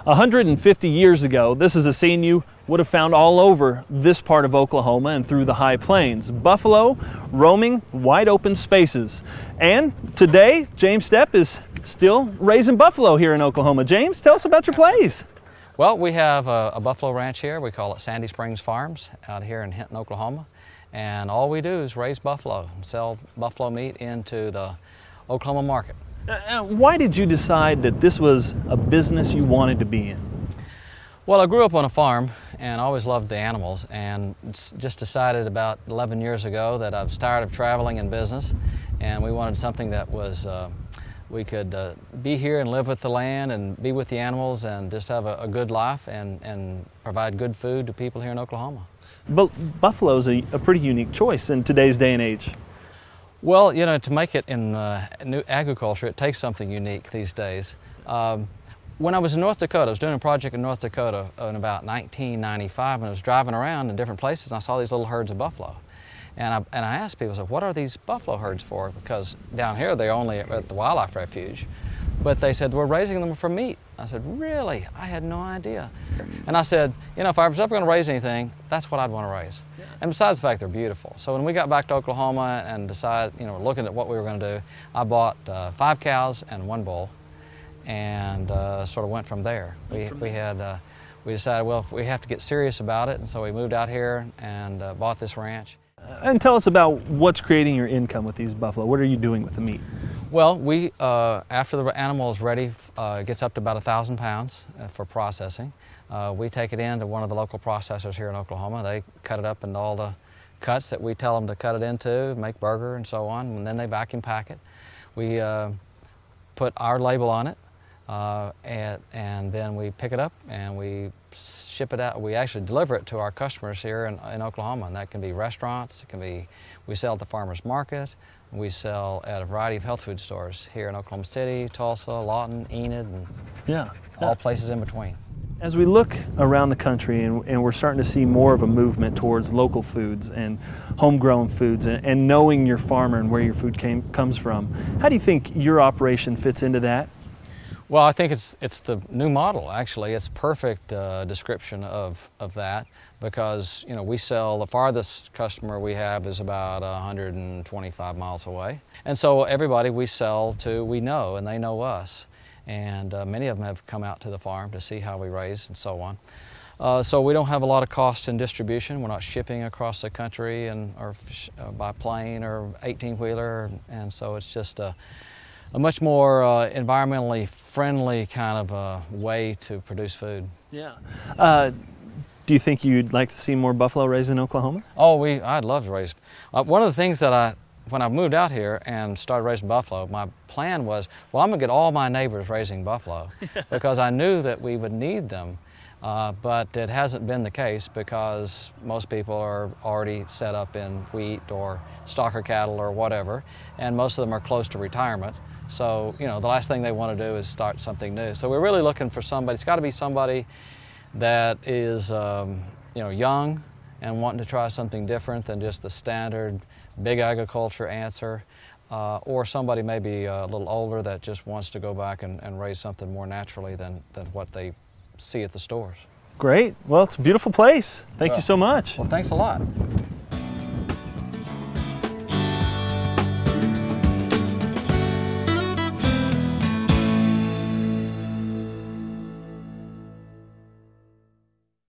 150 years ago, this is a scene you would have found all over this part of Oklahoma and through the high plains. Buffalo roaming wide open spaces. And today, James Stepp is still raising buffalo here in Oklahoma. James, tell us about your place. Well, we have a buffalo ranch here. We call it Sandy Springs Farms out here in Hinton, Oklahoma. And all we do is raise buffalo and sell buffalo meat into the Oklahoma market. Why did you decide that this was a business you wanted to be in? Well, I grew up on a farm and always loved the animals, and just decided about 11 years ago that I was tired of traveling in business, and we wanted something that was we could be here and live with the land and be with the animals and just have a good life and provide good food to people here in Oklahoma. But buffalo's a pretty unique choice in today's day and age. Well, you know, to make it in new agriculture, it takes something unique these days. When I was in North Dakota, I was doing a project in North Dakota in about 1995, and I was driving around in different places, and I saw these little herds of buffalo. And I asked people, so what are these buffalo herds for? Because down here, they're only at the wildlife refuge. But they said, we're raising them for meat. I said, really? I had no idea. And I said, you know, if I was ever going to raise anything, that's what I'd want to raise. Yeah. And besides the fact they're beautiful. So when we got back to Oklahoma and decided, you know, looking at what we were going to do, I bought 5 cows and 1 bull, and sort of went from there. We decided, well, we have to get serious about it, and so we moved out here and bought this ranch. And tell us about what's creating your income with these buffalo. What are you doing with the meat? Well, we, after the animal is ready, it gets up to about 1,000 pounds for processing. We take it into one of the local processors here in Oklahoma. They cut it up into all the cuts that we tell them to cut it into, make burger and so on, and then they vacuum pack it. We put our label on it, and then we pick it up and we ship it out. We actually deliver it to our customers here in Oklahoma, and that can be restaurants, it can be, we sell at the farmer's market, we sell at a variety of health food stores here in Oklahoma City, Tulsa, Lawton, Enid, and all places in between. As we look around the country and we're starting to see more of a movement towards local foods and homegrown foods and knowing your farmer and where your food comes from, how do you think your operation fits into that? Well, I think it's the new model, actually. It's a perfect description of that, because, you know, we sell, the farthest customer we have is about 125 miles away. And so everybody we sell to, we know, and they know us. And many of them have come out to the farm to see how we raise and so on. So we don't have a lot of cost in distribution. We're not shipping across the country or by plane or 18-wheeler, and so it's just a much more environmentally friendly kind of way to produce food. Yeah. Do you think you'd like to see more buffalo raised in Oklahoma? Oh, I'd love to raise. One of the things that when I moved out here and started raising buffalo, my plan was, well, I'm going to get all my neighbors raising buffalo because I knew that we would need them. But it hasn't been the case because most people are already set up in wheat or stocker cattle or whatever, and most of them are close to retirement. So, you know, the last thing they want to do is start something new. So we're really looking for somebody. It's got to be somebody that is, you know, young and wanting to try something different than just the standard big agriculture answer, or somebody maybe a little older that just wants to go back and raise something more naturally than what they see at the stores. Great. Well, it's a beautiful place. Thank you so much. Well, thanks a lot.